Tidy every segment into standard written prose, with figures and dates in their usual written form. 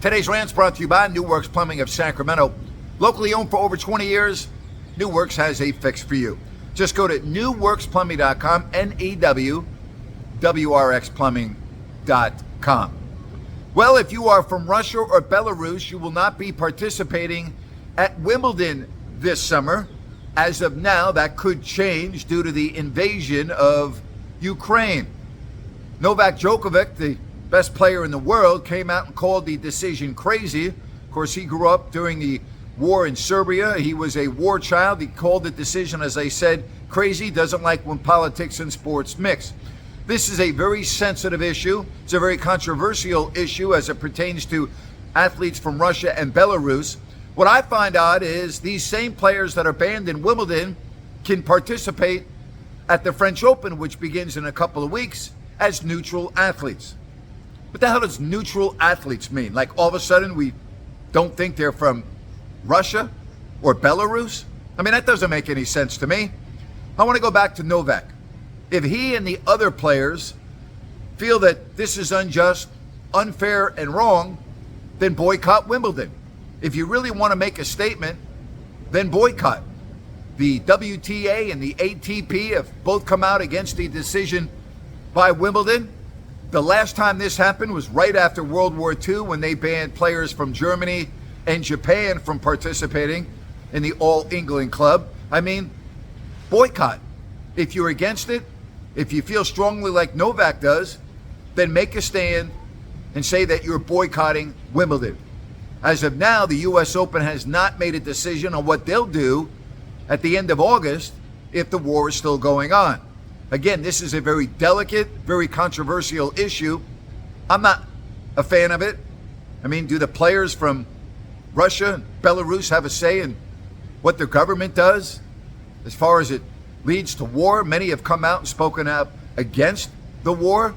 Today's rant's brought to you by New Works Plumbing of Sacramento. Locally owned for over 20 years, New Works has a fix for you. Just go to newworksplumbing.com, NEWRXplumbing.com. Well, if you are from Russia or Belarus, you will not be participating at Wimbledon this summer. As of now, that could change due to the invasion of Ukraine. Novak Djokovic, the best player in the world, came out and called the decision crazy. Of course, he grew up during the war in Serbia. He was a war child. He called the decision, as I said, crazy. Doesn't like when politics and sports mix. This is a very sensitive issue. It's a very controversial issue as it pertains to athletes from Russia and Belarus. What I find odd is these same players that are banned in Wimbledon can participate at the French Open, which begins in a couple of weeks, as neutral athletes. What the hell does neutral athletes mean? Like all of a sudden we don't think they're from Russia or Belarus? I mean, that doesn't make any sense to me. I want to go back to Novak. If he and the other players feel that this is unjust, unfair, and wrong, then boycott Wimbledon. If you really want to make a statement, then boycott. The WTA and the ATP have both come out against the decision by Wimbledon. The last time this happened was right after World War II, when they banned players from Germany and Japan from participating in the All England Club. I mean, boycott. If you're against it, if you feel strongly like Novak does, then make a stand and say that you're boycotting Wimbledon. As of now, the U.S. Open has not made a decision on what they'll do at the end of August if the war is still going on. Again, this is a very delicate, very controversial issue. I'm not a fan of it. I mean, do the players from Russia and Belarus have a say in what their government does as far as it leads to war? Many have come out and spoken out against the war.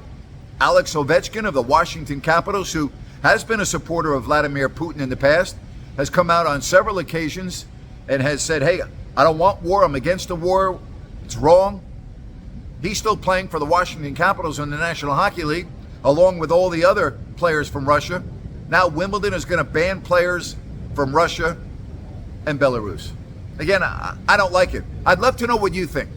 Alex Ovechkin of the Washington Capitals, who has been a supporter of Vladimir Putin in the past, has come out on several occasions and has said, hey, I don't want war. I'm against the war. It's wrong. He's still playing for the Washington Capitals in the National Hockey League, along with all the other players from Russia. Now Wimbledon is going to ban players from Russia and Belarus. Again, I don't like it. I'd love to know what you think.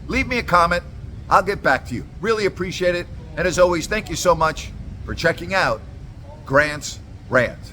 Leave me a comment. I'll get back to you. Really appreciate it. And as always, thank you so much for checking out Grant's Rant.